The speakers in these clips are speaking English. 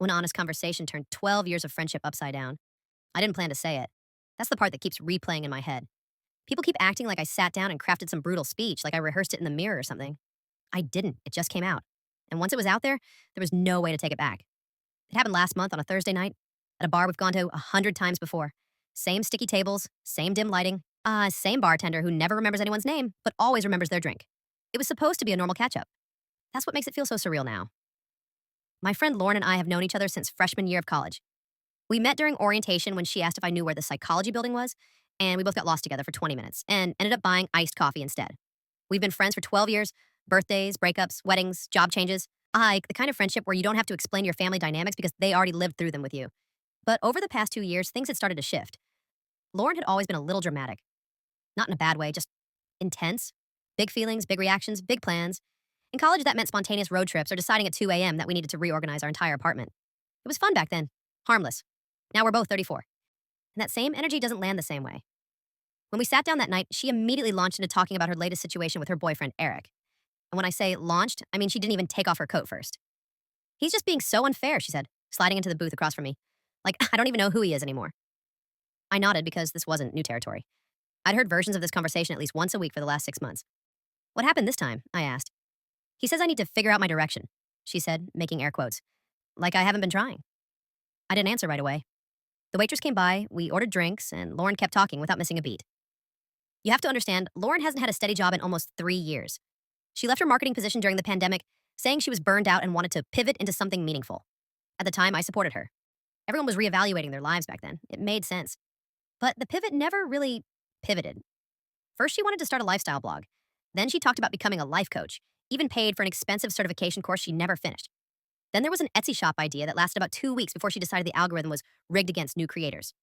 One honest conversation turned 12 years of friendship upside down. I didn't plan to say it. That's the part that keeps replaying in my head. People keep acting like I sat down and crafted some brutal speech, like I rehearsed it in the mirror or something. I didn't. It just came out. And once it was out there was no way to take it back. It happened last month on a Thursday night at a bar we've gone to 100 times before. Same sticky tables, same dim lighting, same bartender who never remembers anyone's name, but always remembers their drink. It was supposed to be a normal catch up. That's what makes it feel so surreal now. My friend Lauren and I have known each other since freshman year of college. We met during orientation when she asked if I knew where the psychology building was, and we both got lost together for 20 minutes and ended up buying iced coffee instead. We've been friends for 12 years, birthdays, breakups, weddings, job changes. The kind of friendship where you don't have to explain your family dynamics because they already lived through them with you. But over the past 2 years, things had started to shift. Lauren had always been a little dramatic. Not in a bad way, just intense. Big feelings, big reactions, big plans. In college, that meant spontaneous road trips or deciding at 2 a.m. that we needed to reorganize our entire apartment. It was fun back then, harmless. Now we're both 34. And that same energy doesn't land the same way. When we sat down that night, she immediately launched into talking about her latest situation with her boyfriend, Eric. And when I say launched, I mean she didn't even take off her coat first. He's just being so unfair, she said, sliding into the booth across from me. Like, I don't even know who he is anymore. I nodded because this wasn't new territory. I'd heard versions of this conversation at least once a week for the last 6 months. What happened this time? I asked. He says I need to figure out my direction, she said, making air quotes. Like I haven't been trying. I didn't answer right away. The waitress came by, we ordered drinks, and Lauren kept talking without missing a beat. You have to understand, Lauren hasn't had a steady job in almost 3 years. She left her marketing position during the pandemic, saying she was burned out and wanted to pivot into something meaningful. At the time, I supported her. Everyone was reevaluating their lives back then. It made sense. But the pivot never really pivoted. First, she wanted to start a lifestyle blog. Then she talked about becoming a life coach, even paid for an expensive certification course she never finished. Then there was an Etsy shop idea that lasted about 2 weeks before she decided the algorithm was rigged against new creators.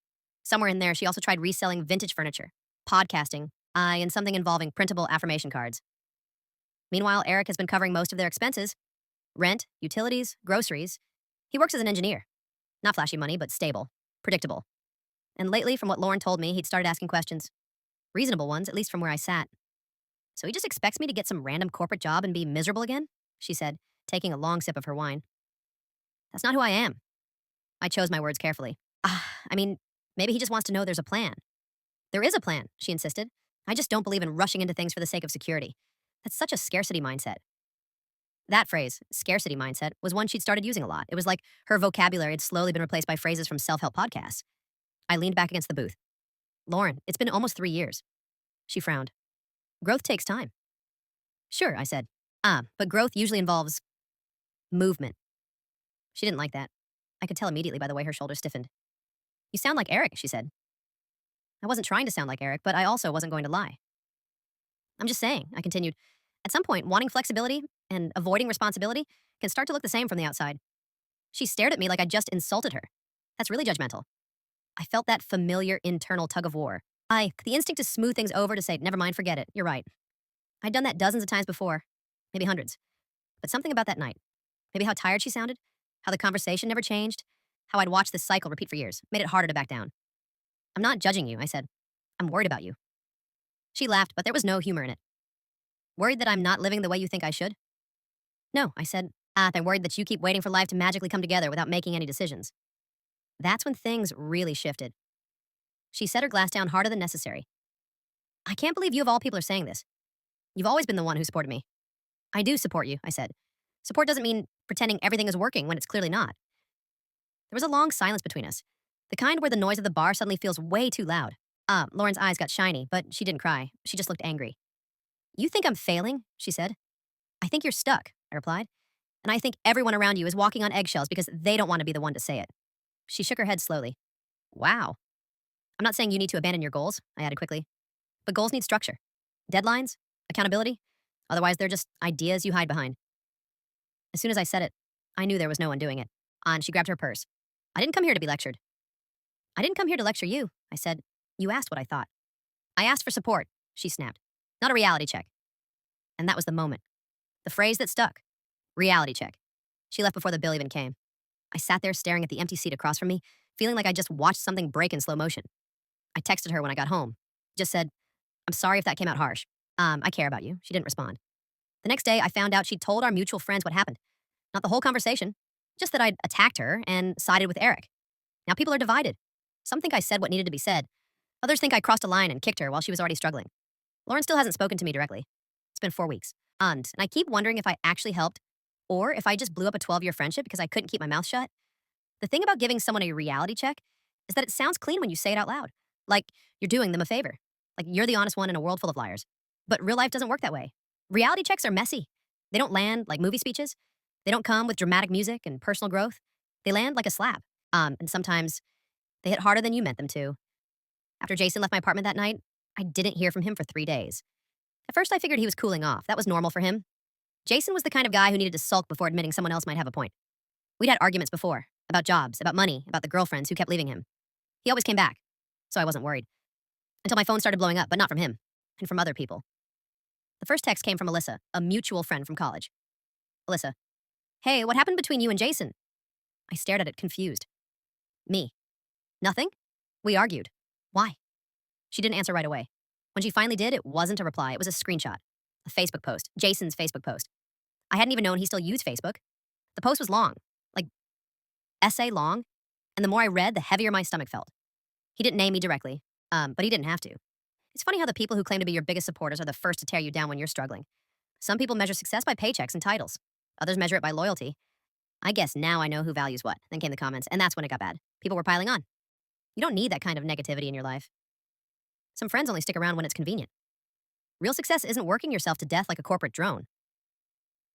Somewhere in there, she also tried reselling vintage furniture, podcasting, and something involving printable affirmation cards. Meanwhile, Eric has been covering most of their expenses: rent, utilities, groceries. He works as an engineer. Not flashy money, but stable, predictable. And lately, from what Lauren told me, he'd started asking questions. Reasonable ones, at least from where I sat. So he just expects me to get some random corporate job and be miserable again? She said, taking a long sip of her wine. That's not who I am. I chose my words carefully. I mean, maybe he just wants to know there's a plan. There is a plan, she insisted. I just don't believe in rushing into things for the sake of security. That's such a scarcity mindset. That phrase, scarcity mindset, was one she'd started using a lot. It was like her vocabulary had slowly been replaced by phrases from self-help podcasts. I leaned back against the booth. Lauren, it's been almost 3 years. She frowned. Growth takes time. Sure, I said. But growth usually involves movement. She didn't like that. I could tell immediately by the way her shoulders stiffened. You sound like Eric, she said. I wasn't trying to sound like Eric, but I also wasn't going to lie. I'm just saying, I continued. At some point, wanting flexibility and avoiding responsibility can start to look the same from the outside. She stared at me like I'd just insulted her. That's really judgmental. I felt that familiar internal tug of war. The instinct to smooth things over, to say, never mind, forget it, you're right. I'd done that dozens of times before, maybe hundreds. But something about that night, maybe how tired she sounded, how the conversation never changed, how I'd watched this cycle repeat for years, made it harder to back down. I'm not judging you, I said. I'm worried about you. She laughed, but there was no humor in it. Worried that I'm not living the way you think I should? No, I said. I'm worried that you keep waiting for life to magically come together without making any decisions. That's when things really shifted. She set her glass down harder than necessary. I can't believe you of all people are saying this. You've always been the one who supported me. I do support you, I said. Support doesn't mean pretending everything is working when it's clearly not. There was a long silence between us, the kind where the noise of the bar suddenly feels way too loud. Lauren's eyes got shiny, but she didn't cry. She just looked angry. You think I'm failing? She said. I think you're stuck, I replied. And I think everyone around you is walking on eggshells because they don't want to be the one to say it. She shook her head slowly. Wow. I'm not saying you need to abandon your goals, I added quickly. But goals need structure. Deadlines, accountability. Otherwise, they're just ideas you hide behind. As soon as I said it, I knew there was no one doing it. And she grabbed her purse. I didn't come here to be lectured. I didn't come here to lecture you, I said. You asked what I thought. I asked for support, she snapped. Not a reality check. And that was the moment. The phrase that stuck. Reality check. She left before the bill even came. I sat there staring at the empty seat across from me, feeling like I just watched something break in slow motion. I texted her when I got home. Just said, I'm sorry if that came out harsh. I care about you. She didn't respond. The next day, I found out she'd told our mutual friends what happened. Not the whole conversation, just that I'd attacked her and sided with Eric. Now people are divided. Some think I said what needed to be said. Others think I crossed a line and kicked her while she was already struggling. Lauren still hasn't spoken to me directly. It's been 4 weeks. And I keep wondering if I actually helped or if I just blew up a 12-year friendship because I couldn't keep my mouth shut. The thing about giving someone a reality check is that it sounds clean when you say it out loud. Like you're doing them a favor. Like you're the honest one in a world full of liars. But real life doesn't work that way. Reality checks are messy. They don't land like movie speeches. They don't come with dramatic music and personal growth. They land like a slap. And sometimes they hit harder than you meant them to. After Jason left my apartment that night, I didn't hear from him for 3 days. At first, I figured he was cooling off. That was normal for him. Jason was the kind of guy who needed to sulk before admitting someone else might have a point. We'd had arguments before, about jobs, about money, about the girlfriends who kept leaving him. He always came back, so I wasn't worried. Until my phone started blowing up, but not from him, and from other people. The first text came from Alyssa, a mutual friend from college. Alyssa, hey, what happened between you and Jason? I stared at it, confused. Me. Nothing? We argued. Why? She didn't answer right away. When she finally did, it wasn't a reply, it was a screenshot. A Facebook post, Jason's Facebook post. I hadn't even known he still used Facebook. The post was long, like essay long, and the more I read, the heavier my stomach felt. He didn't name me directly, but he didn't have to. It's funny how the people who claim to be your biggest supporters are the first to tear you down when you're struggling. Some people measure success by paychecks and titles. Others measure it by loyalty. I guess now I know who values what. Then came the comments, and that's when it got bad. People were piling on. You don't need that kind of negativity in your life. Some friends only stick around when it's convenient. Real success isn't working yourself to death like a corporate drone.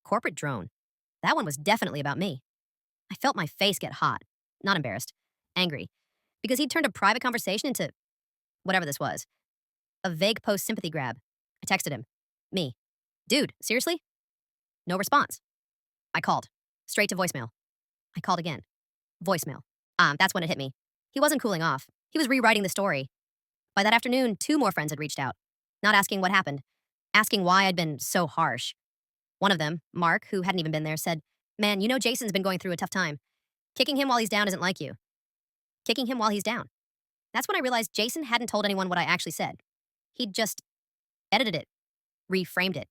Corporate drone. That one was definitely about me. I felt my face get hot. Not embarrassed. Angry. Because he'd turned a private conversation into whatever this was. A vague post-sympathy grab. I texted him. Me. Dude, seriously? No response. I called. Straight to voicemail. I called again. Voicemail. That's when it hit me. He wasn't cooling off. He was rewriting the story. By that afternoon, 2 more friends had reached out. Not asking what happened. Asking why I'd been so harsh. One of them, Mark, who hadn't even been there, said, man, you know Jason's been going through a tough time. Kicking him while he's down isn't like you. Kicking him while he's down. That's when I realized Jason hadn't told anyone what I actually said. He'd just edited it, reframed it,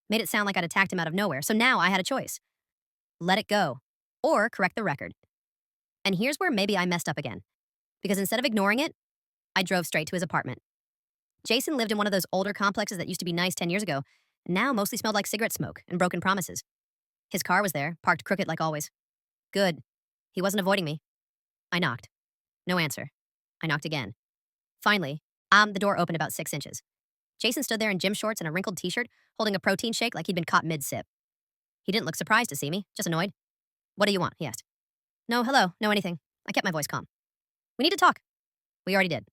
made it sound like I'd attacked him out of nowhere. So now I had a choice. Let it go, or correct the record. And here's where maybe I messed up again. Because instead of ignoring it, I drove straight to his apartment. Jason lived in one of those older complexes that used to be nice 10 years ago, and now mostly smelled like cigarette smoke and broken promises. His car was there, parked crooked like always. Good. He wasn't avoiding me. I knocked. No answer. I knocked again. Finally, the door opened about 6 inches. Jason stood there in gym shorts and a wrinkled t-shirt, holding a protein shake like he'd been caught mid-sip. He didn't look surprised to see me, just annoyed. What do you want? He asked. No, hello, no anything. I kept my voice calm. We need to talk. We already did.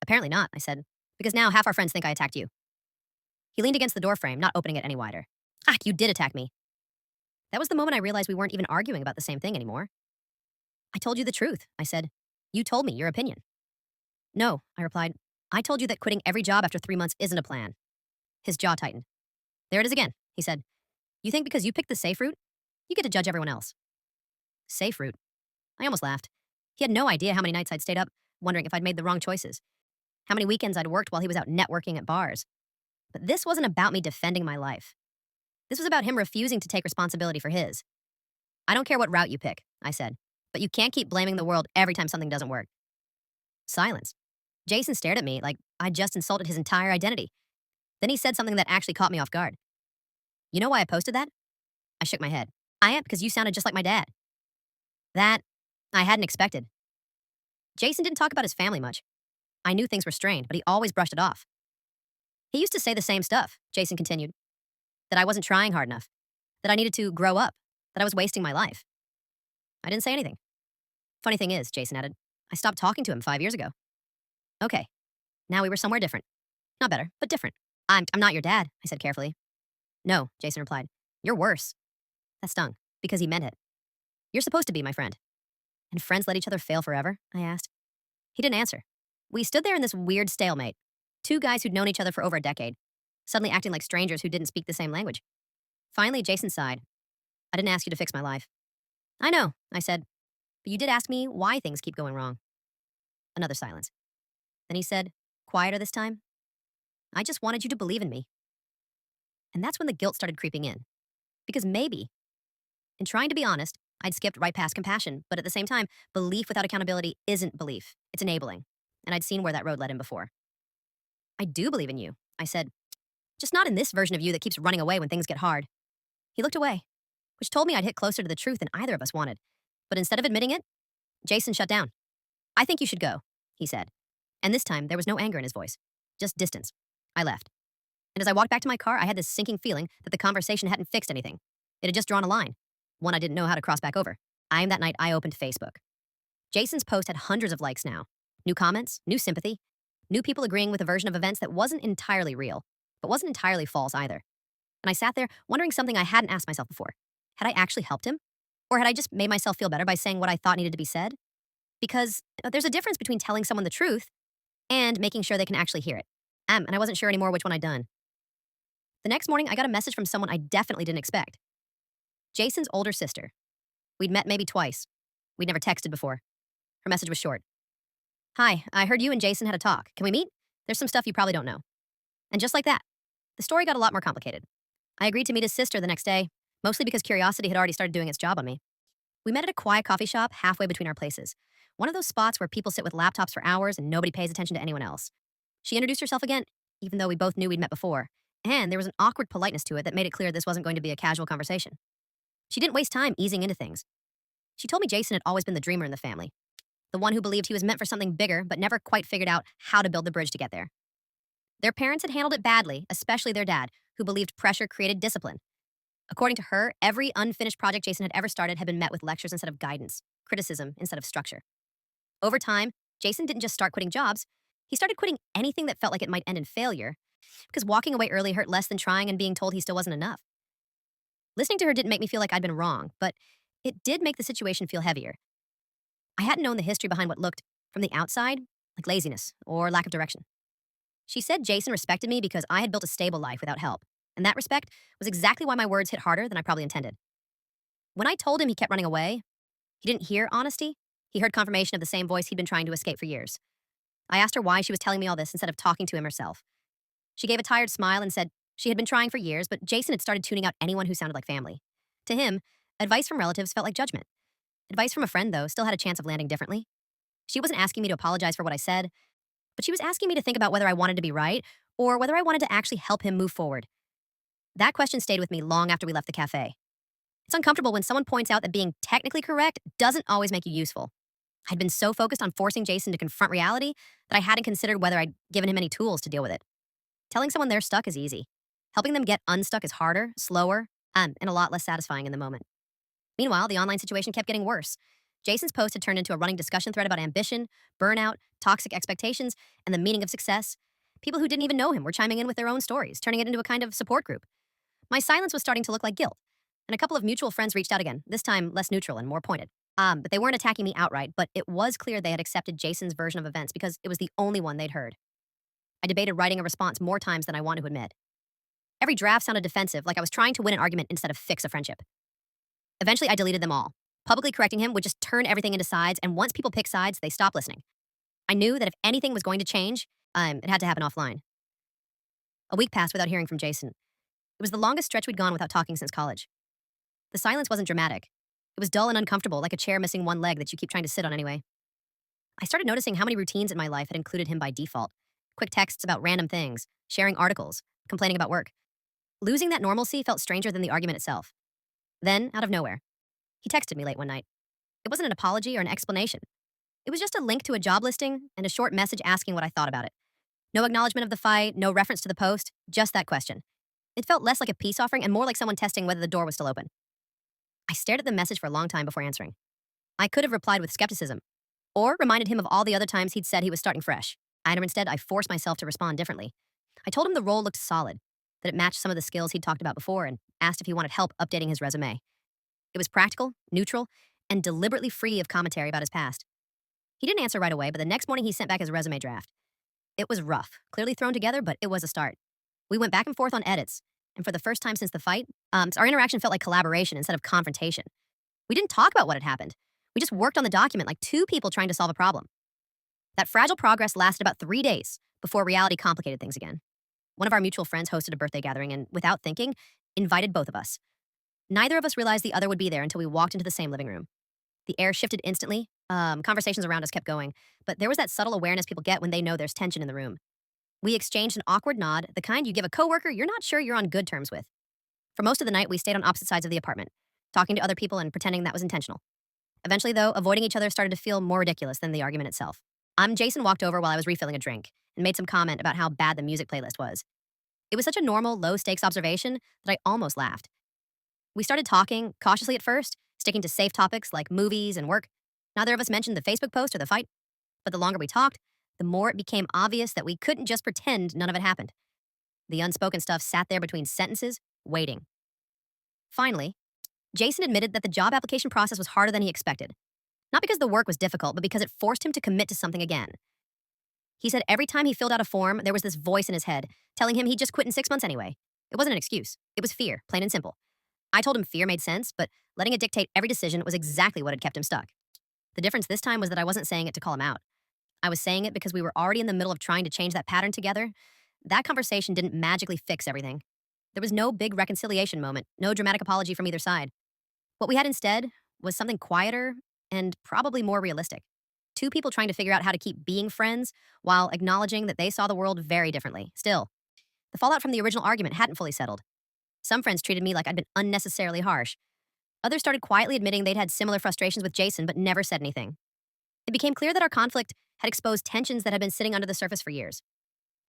Apparently not, I said, because now half our friends think I attacked you. He leaned against the doorframe, not opening it any wider. You did attack me. That was the moment I realized we weren't even arguing about the same thing anymore. I told you the truth, I said. You told me your opinion. No, I replied. I told you that quitting every job after 3 months isn't a plan. His jaw tightened. There it is again, he said. You think because you picked the safe route, you get to judge everyone else. Safe route. I almost laughed. He had no idea how many nights I'd stayed up, wondering if I'd made the wrong choices. How many weekends I'd worked while he was out networking at bars. But this wasn't about me defending my life. This was about him refusing to take responsibility for his. I don't care what route you pick, I said, but you can't keep blaming the world every time something doesn't work. Silence. Jason stared at me like I'd just insulted his entire identity. Then he said something that actually caught me off guard. You know why I posted that? I shook my head. I am because you sounded just like my dad. That I hadn't expected. Jason didn't talk about his family much. I knew things were strained, but he always brushed it off. He used to say the same stuff, Jason continued. That I wasn't trying hard enough. That I needed to grow up. That I was wasting my life. I didn't say anything. Funny thing is, Jason added, I stopped talking to him 5 years ago. Okay. Now we were somewhere different. Not better, but different. I'm not your dad, I said carefully. No, Jason replied. You're worse. That stung, because he meant it. You're supposed to be my friend. And friends let each other fail forever? I asked. He didn't answer. We stood there in this weird stalemate. 2 guys who'd known each other for over a decade, suddenly acting like strangers who didn't speak the same language. Finally, Jason sighed. I didn't ask you to fix my life. I know, I said, but you did ask me why things keep going wrong. Another silence. Then he said, quieter this time, I just wanted you to believe in me. And that's when the guilt started creeping in. Because maybe, in trying to be honest, I'd skipped right past compassion, but at the same time, belief without accountability isn't belief. It's enabling. And I'd seen where that road led him before. I do believe in you, I said, just not in this version of you that keeps running away when things get hard. He looked away, which told me I'd hit closer to the truth than either of us wanted. But instead of admitting it, Jason shut down. I think you should go, he said. And this time, there was no anger in his voice, just distance. I left. And as I walked back to my car, I had this sinking feeling that the conversation hadn't fixed anything. It had just drawn a line, one I didn't know how to cross back over. That night, I opened Facebook. Jason's post had hundreds of likes now. New comments, new sympathy, new people agreeing with a version of events that wasn't entirely real, but wasn't entirely false either. And I sat there wondering something I hadn't asked myself before. Had I actually helped him? Or had I just made myself feel better by saying what I thought needed to be said? Because there's a difference between telling someone the truth and making sure they can actually hear it. And I wasn't sure anymore which one I'd done. The next morning, I got a message from someone I definitely didn't expect. Jason's older sister. We'd met maybe twice. We'd never texted before. Her message was short. Hi, I heard you and Jason had a talk. Can we meet? There's some stuff you probably don't know. And just like that, the story got a lot more complicated. I agreed to meet his sister the next day, mostly because curiosity had already started doing its job on me. We met at a quiet coffee shop halfway between our places. One of those spots where people sit with laptops for hours and nobody pays attention to anyone else. She introduced herself again, even though we both knew we'd met before. And there was an awkward politeness to it that made it clear this wasn't going to be a casual conversation. She didn't waste time easing into things. She told me Jason had always been the dreamer in the family, the one who believed he was meant for something bigger but never quite figured out how to build the bridge to get there. Their parents had handled it badly, especially their dad, who believed pressure created discipline. According to her, every unfinished project Jason had ever started had been met with lectures instead of guidance, criticism instead of structure. Over time, Jason didn't just start quitting jobs, he started quitting anything that felt like it might end in failure, because walking away early hurt less than trying and being told he still wasn't enough. Listening to her didn't make me feel like I'd been wrong, but it did make the situation feel heavier. I hadn't known the history behind what looked, from the outside, like laziness or lack of direction. She said Jason respected me because I had built a stable life without help, and that respect was exactly why my words hit harder than I probably intended. When I told him he kept running away, he didn't hear honesty, he heard confirmation of the same voice he'd been trying to escape for years. I asked her why she was telling me all this instead of talking to him herself. She gave a tired smile and said she had been trying for years, but Jason had started tuning out anyone who sounded like family. To him, advice from relatives felt like judgment. Advice from a friend, though, still had a chance of landing differently. She wasn't asking me to apologize for what I said, but she was asking me to think about whether I wanted to be right or whether I wanted to actually help him move forward. That question stayed with me long after we left the cafe. It's uncomfortable when someone points out that being technically correct doesn't always make you useful. I'd been so focused on forcing Jason to confront reality that I hadn't considered whether I'd given him any tools to deal with it. Telling someone they're stuck is easy. Helping them get unstuck is harder, slower, and a lot less satisfying in the moment. Meanwhile, the online situation kept getting worse. Jason's post had turned into a running discussion thread about ambition, burnout, toxic expectations, and the meaning of success. People who didn't even know him were chiming in with their own stories, turning it into a kind of support group. My silence was starting to look like guilt, and a couple of mutual friends reached out again, this time less neutral and more pointed. But they weren't attacking me outright, but it was clear they had accepted Jason's version of events because it was the only one they'd heard. I debated writing a response more times than I wanted to admit. Every draft sounded defensive, like I was trying to win an argument instead of fix a friendship. Eventually, I deleted them all. Publicly correcting him would just turn everything into sides, and once people pick sides, they stop listening. I knew that if anything was going to change, it had to happen offline. A week passed without hearing from Jason. It was the longest stretch we'd gone without talking since college. The silence wasn't dramatic. It was dull and uncomfortable, like a chair missing one leg that you keep trying to sit on anyway. I started noticing how many routines in my life had included him by default. Quick texts about random things, sharing articles, complaining about work. Losing that normalcy felt stranger than the argument itself. Then, out of nowhere, he texted me late one night. It wasn't an apology or an explanation. It was just a link to a job listing and a short message asking what I thought about it. No acknowledgement of the fight, no reference to the post, just that question. It felt less like a peace offering and more like someone testing whether the door was still open. I stared at the message for a long time before answering. I could have replied with skepticism, or reminded him of all the other times he'd said he was starting fresh. Instead, I forced myself to respond differently. I told him the role looked solid, that it matched some of the skills he'd talked about before, and asked if he wanted help updating his resume. It was practical, neutral, and deliberately free of commentary about his past. He didn't answer right away, but the next morning he sent back his resume draft. It was rough, clearly thrown together, but it was a start. We went back and forth on edits, and for the first time since the fight, our interaction felt like collaboration instead of confrontation. We didn't talk about what had happened. We just worked on the document like two people trying to solve a problem. That fragile progress lasted about 3 days before reality complicated things again. One of our mutual friends hosted a birthday gathering and, without thinking, invited both of us. Neither of us realized the other would be there until we walked into the same living room. The air shifted instantly. Conversations around us kept going, but there was that subtle awareness people get when they know there's tension in the room. We exchanged an awkward nod, the kind you give a coworker you're not sure you're on good terms with. For most of the night, we stayed on opposite sides of the apartment, talking to other people and pretending that was intentional. Eventually, though, avoiding each other started to feel more ridiculous than the argument itself. Jason walked over while I was refilling a drink and made some comment about how bad the music playlist was. It was such a normal, low stakes observation that I almost laughed. We started talking, cautiously at first, sticking to safe topics like movies and work. Neither of us mentioned the Facebook post or the fight, but the longer we talked, the more it became obvious that we couldn't just pretend none of it happened. The unspoken stuff sat there between sentences, waiting. Finally, Jason admitted that the job application process was harder than he expected. Not because the work was difficult, but because it forced him to commit to something again. He said every time he filled out a form, there was this voice in his head telling him he'd just quit in 6 months anyway. It wasn't an excuse. It was fear, plain and simple. I told him fear made sense, but letting it dictate every decision was exactly what had kept him stuck. The difference this time was that I wasn't saying it to call him out. I was saying it because we were already in the middle of trying to change that pattern together. That conversation didn't magically fix everything. There was no big reconciliation moment, no dramatic apology from either side. What we had instead was something quieter and probably more realistic. Two people trying to figure out how to keep being friends while acknowledging that they saw the world very differently. Still, the fallout from the original argument hadn't fully settled. Some friends treated me like I'd been unnecessarily harsh. Others started quietly admitting they'd had similar frustrations with Jason but never said anything. It became clear that our conflict had exposed tensions that had been sitting under the surface for years.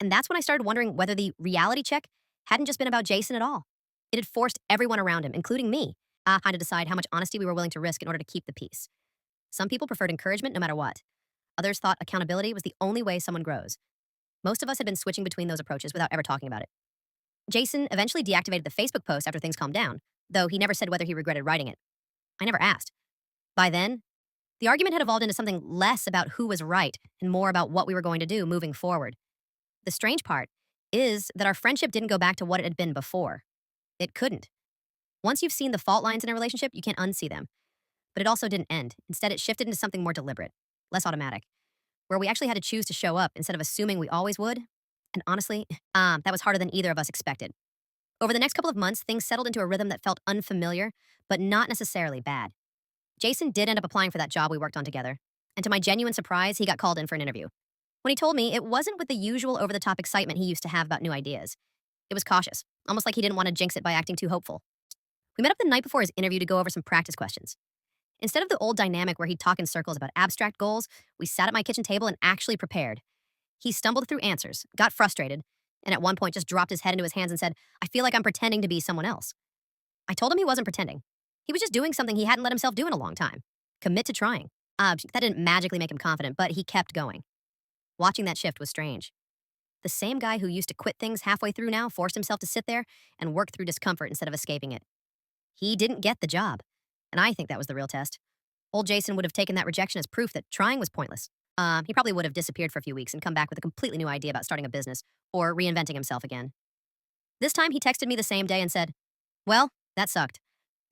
And that's when I started wondering whether the reality check hadn't just been about Jason at all. It had forced everyone around him, including me, had to decide how much honesty we were willing to risk in order to keep the peace. Some people preferred encouragement no matter what. Others thought accountability was the only way someone grows. Most of us had been switching between those approaches without ever talking about it. Jason eventually deactivated the Facebook post after things calmed down, though he never said whether he regretted writing it. I never asked. By then, the argument had evolved into something less about who was right and more about what we were going to do moving forward. The strange part is that our friendship didn't go back to what it had been before. It couldn't. Once you've seen the fault lines in a relationship, you can't unsee them. But it also didn't end. Instead, it shifted into something more deliberate, less automatic, where we actually had to choose to show up instead of assuming we always would. And honestly, that was harder than either of us expected. Over the next couple of months, things settled into a rhythm that felt unfamiliar, but not necessarily bad. Jason did end up applying for that job we worked on together, and to my genuine surprise, he got called in for an interview. When he told me, it wasn't with the usual over-the-top excitement he used to have about new ideas. It was cautious, almost like he didn't want to jinx it by acting too hopeful. We met up the night before his interview to go over some practice questions. Instead of the old dynamic where he'd talk in circles about abstract goals, we sat at my kitchen table and actually prepared. He stumbled through answers, got frustrated, and at one point just dropped his head into his hands and said, "I feel like I'm pretending to be someone else." I told him he wasn't pretending. He was just doing something he hadn't let himself do in a long time. Commit to trying. That didn't magically make him confident, but he kept going. Watching that shift was strange. The same guy who used to quit things halfway through now forced himself to sit there and work through discomfort instead of escaping it. He didn't get the job, and I think that was the real test. Old Jason would have taken that rejection as proof that trying was pointless. He probably would have disappeared for a few weeks and come back with a completely new idea about starting a business or reinventing himself again. This time, he texted me the same day and said, "Well, that sucked.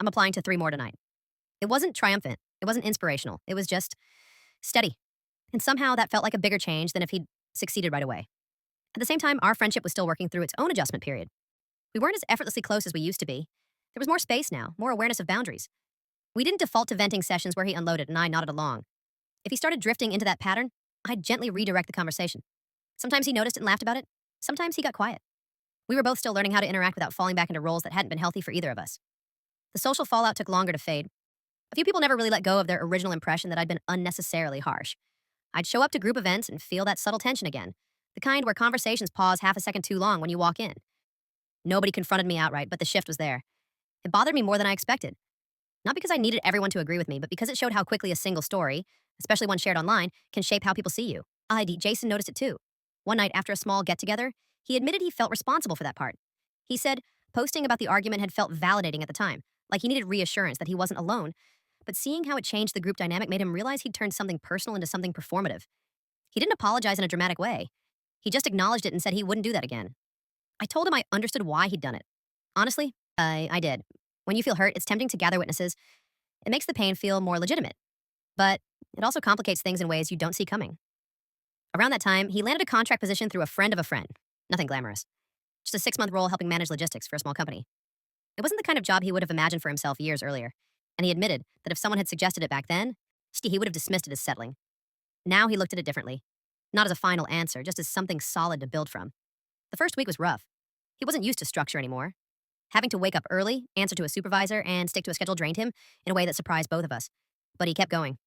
I'm applying to 3 more tonight." It wasn't triumphant. It wasn't inspirational. It was just steady. And somehow that felt like a bigger change than if he'd succeeded right away. At the same time, our friendship was still working through its own adjustment period. We weren't as effortlessly close as we used to be. There was more space now, more awareness of boundaries. We didn't default to venting sessions where he unloaded and I nodded along. If he started drifting into that pattern, I'd gently redirect the conversation. Sometimes he noticed and laughed about it. Sometimes he got quiet. We were both still learning how to interact without falling back into roles that hadn't been healthy for either of us. The social fallout took longer to fade. A few people never really let go of their original impression that I'd been unnecessarily harsh. I'd show up to group events and feel that subtle tension again, the kind where conversations pause half a second too long when you walk in. Nobody confronted me outright, but the shift was there. It bothered me more than I expected. Not because I needed everyone to agree with me, but because it showed how quickly a single story, especially one shared online, can shape how people see you. Jason noticed it too. One night after a small get-together, he admitted he felt responsible for that part. He said posting about the argument had felt validating at the time, like he needed reassurance that he wasn't alone, but seeing how it changed the group dynamic made him realize he'd turned something personal into something performative. He didn't apologize in a dramatic way. He just acknowledged it and said he wouldn't do that again. I told him I understood why he'd done it. Honestly, I did. When you feel hurt, it's tempting to gather witnesses. It makes the pain feel more legitimate. But it also complicates things in ways you don't see coming. Around that time, he landed a contract position through a friend of a friend. Nothing glamorous. Just a 6-month role helping manage logistics for a small company. It wasn't the kind of job he would have imagined for himself years earlier, and he admitted that if someone had suggested it back then, he would have dismissed it as settling. Now he looked at it differently. Not as a final answer, just as something solid to build from. The first week was rough. He wasn't used to structure anymore. Having to wake up early, answer to a supervisor, and stick to a schedule drained him in a way that surprised both of us. But he kept going.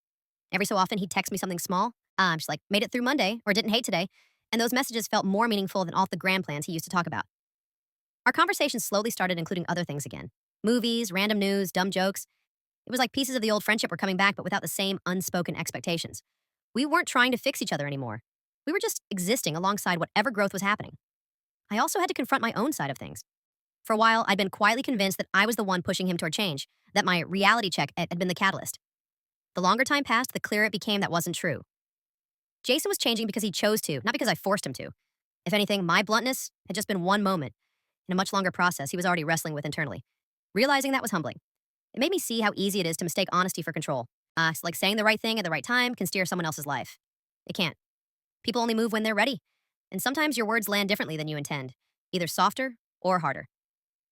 Every so often, he'd text me something small, just like, made it through Monday, or didn't hate today, and those messages felt more meaningful than all the grand plans he used to talk about. Our conversation slowly started including other things again. Movies, random news, dumb jokes. It was like pieces of the old friendship were coming back, but without the same unspoken expectations. We weren't trying to fix each other anymore. We were just existing alongside whatever growth was happening. I also had to confront my own side of things. For a while, I'd been quietly convinced that I was the one pushing him toward change, that my reality check had been the catalyst. The longer time passed, the clearer it became that wasn't true. Jason was changing because he chose to, not because I forced him to. If anything, my bluntness had just been one moment in a much longer process he was already wrestling with internally. Realizing that was humbling. It made me see how easy it is to mistake honesty for control. It's like saying the right thing at the right time can steer someone else's life. It can't. People only move when they're ready. And sometimes your words land differently than you intend, either softer or harder.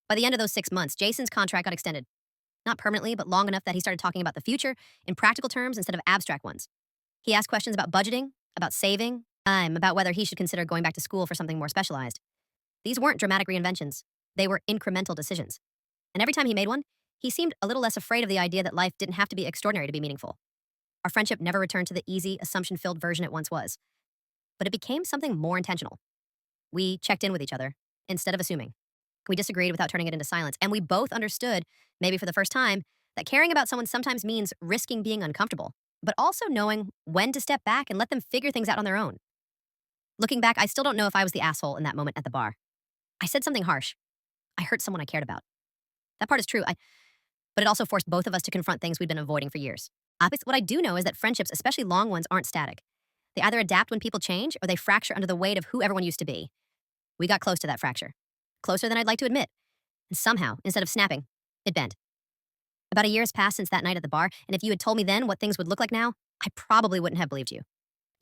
By the end of those 6 months, Jason's contract got extended. Not permanently, but long enough that he started talking about the future in practical terms instead of abstract ones. He asked questions about budgeting, about saving, about whether he should consider going back to school for something more specialized. These weren't dramatic reinventions. They were incremental decisions. And every time he made one, he seemed a little less afraid of the idea that life didn't have to be extraordinary to be meaningful. Our friendship never returned to the easy, assumption-filled version it once was. But it became something more intentional. We checked in with each other instead of assuming. We disagreed without turning it into silence, and we both understood, maybe for the first time, that caring about someone sometimes means risking being uncomfortable, but also knowing when to step back and let them figure things out on their own. Looking back, I still don't know if I was the asshole in that moment at the bar. I said something harsh. I hurt someone I cared about. That part is true, but it also forced both of us to confront things we'd been avoiding for years. What I do know is that friendships, especially long ones, aren't static. They either adapt when people change or they fracture under the weight of who everyone used to be. We got close to that fracture. Closer than I'd like to admit. And somehow, instead of snapping, it bent. About a year has passed since that night at the bar, and if you had told me then what things would look like now, I probably wouldn't have believed you.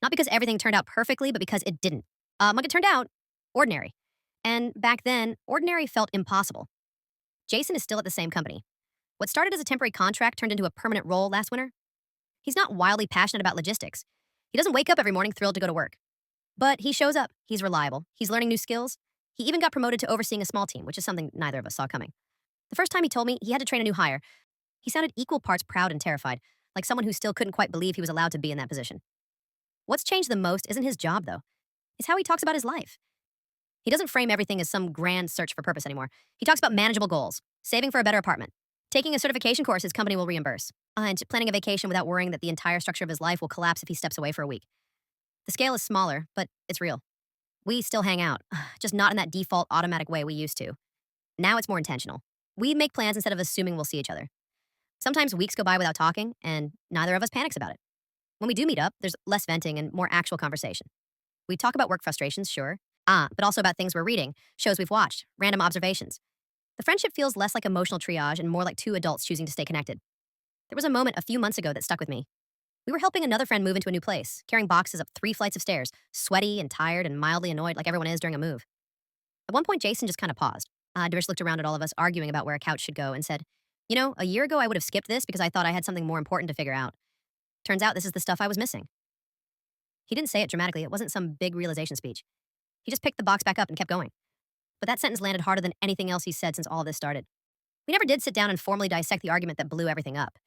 Not because everything turned out perfectly, but because it didn't. Like it turned out, ordinary. And back then, ordinary felt impossible. Jason is still at the same company. What started as a temporary contract turned into a permanent role last winter. He's not wildly passionate about logistics. He doesn't wake up every morning thrilled to go to work. But he shows up. He's reliable. He's learning new skills. He even got promoted to overseeing a small team, which is something neither of us saw coming. The first time he told me he had to train a new hire, he sounded equal parts proud and terrified, like someone who still couldn't quite believe he was allowed to be in that position. What's changed the most isn't his job, though. It's how he talks about his life. He doesn't frame everything as some grand search for purpose anymore. He talks about manageable goals, saving for a better apartment, taking a certification course his company will reimburse, and planning a vacation without worrying that the entire structure of his life will collapse if he steps away for a week. The scale is smaller, but it's real. We still hang out, just not in that default automatic way we used to. Now it's more intentional. We make plans instead of assuming we'll see each other. Sometimes weeks go by without talking, and neither of us panics about it. When we do meet up, there's less venting and more actual conversation. We talk about work frustrations, sure, but also about things we're reading, shows we've watched, random observations. The friendship feels less like emotional triage and more like two adults choosing to stay connected. There was a moment a few months ago that stuck with me. We were helping another friend move into a new place, carrying boxes up 3 flights of stairs, sweaty and tired and mildly annoyed like everyone is during a move. At one point, Jason just kind of paused. Darish looked around at all of us arguing about where a couch should go and said, "You know, a year ago I would have skipped this because I thought I had something more important to figure out. Turns out this is the stuff I was missing." He didn't say it dramatically. It wasn't some big realization speech. He just picked the box back up and kept going. But that sentence landed harder than anything else he's said since all of this started. We never did sit down and formally dissect the argument that blew everything up.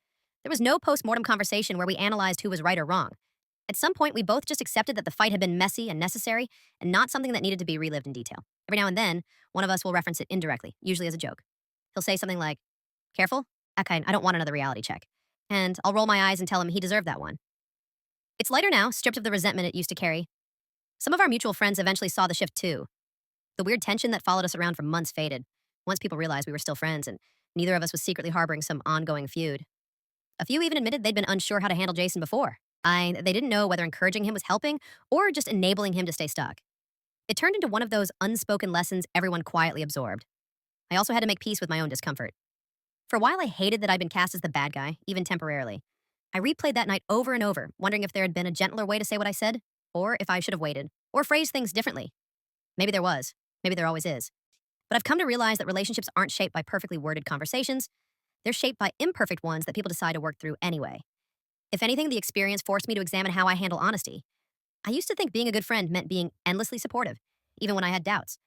There was no post-mortem conversation where we analyzed who was right or wrong. At some point, we both just accepted that the fight had been messy and necessary and not something that needed to be relived in detail. Every now and then, one of us will reference it indirectly, usually as a joke. He'll say something like, "Careful? Okay, I don't want another reality check." And I'll roll my eyes and tell him he deserved that one. It's lighter now, stripped of the resentment it used to carry. Some of our mutual friends eventually saw the shift too. The weird tension that followed us around for months faded, once people realized we were still friends and neither of us was secretly harboring some ongoing feud. A few even admitted they'd been unsure how to handle Jason before. They didn't know whether encouraging him was helping or just enabling him to stay stuck. It turned into one of those unspoken lessons everyone quietly absorbed. I also had to make peace with my own discomfort. For a while, I hated that I'd been cast as the bad guy, even temporarily. I replayed that night over and over, wondering if there had been a gentler way to say what I said, or if I should have waited, or phrased things differently. Maybe there was. Maybe there always is. But I've come to realize that relationships aren't shaped by perfectly worded conversations, they're shaped by imperfect ones that people decide to work through anyway. If anything, the experience forced me to examine how I handle honesty. I used to think being a good friend meant being endlessly supportive, even when I had doubts.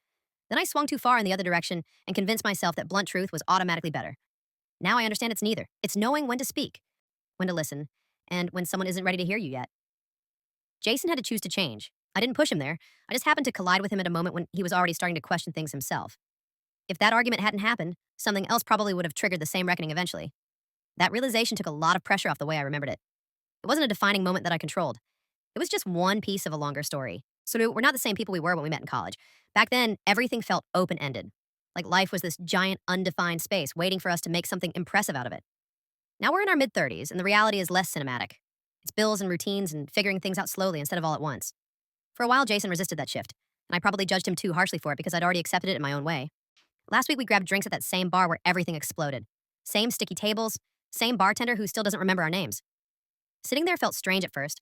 Then I swung too far in the other direction and convinced myself that blunt truth was automatically better. Now I understand it's neither. It's knowing when to speak, when to listen, and when someone isn't ready to hear you yet. Jason had to choose to change. I didn't push him there. I just happened to collide with him at a moment when he was already starting to question things himself. If that argument hadn't happened, something else probably would have triggered the same reckoning eventually. That realization took a lot of pressure off the way I remembered it. It wasn't a defining moment that I controlled. It was just one piece of a longer story. So we're not the same people we were when we met in college. Back then, everything felt open ended. Like life was this giant, undefined space waiting for us to make something impressive out of it. Now we're in our mid 30s, and the reality is less cinematic. It's bills and routines and figuring things out slowly instead of all at once. For a while, Jason resisted that shift, and I probably judged him too harshly for it because I'd already accepted it in my own way. Last week, we grabbed drinks at that same bar where everything exploded. Same sticky tables, same bartender who still doesn't remember our names. Sitting there felt strange at first,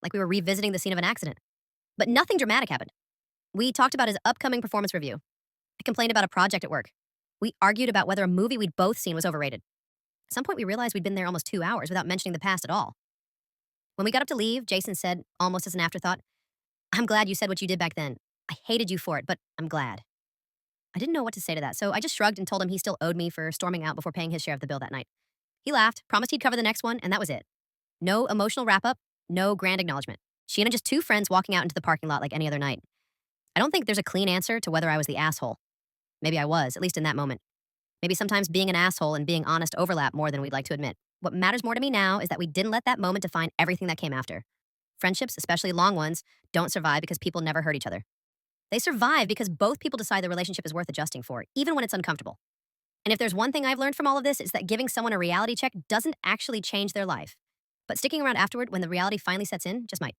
like we were revisiting the scene of an accident. But nothing dramatic happened. We talked about his upcoming performance review. I complained about a project at work. We argued about whether a movie we'd both seen was overrated. At some point, we realized we'd been there almost 2 hours without mentioning the past at all. When we got up to leave, Jason said, almost as an afterthought, "I'm glad you said what you did back then. I hated you for it, but I'm glad." I didn't know what to say to that, so I just shrugged and told him he still owed me for storming out before paying his share of the bill that night. He laughed, promised he'd cover the next one, and that was it. No emotional wrap up, no grand acknowledgement. She and just two friends walking out into the parking lot like any other night. I don't think there's a clean answer to whether I was the asshole. Maybe I was, at least in that moment. Maybe sometimes being an asshole and being honest overlap more than we'd like to admit. What matters more to me now is that we didn't let that moment define everything that came after. Friendships, especially long ones, don't survive because people never hurt each other. They survive because both people decide the relationship is worth adjusting for, even when it's uncomfortable. And if there's one thing I've learned from all of this, it's that giving someone a reality check doesn't actually change their life. But sticking around afterward when the reality finally sets in just might.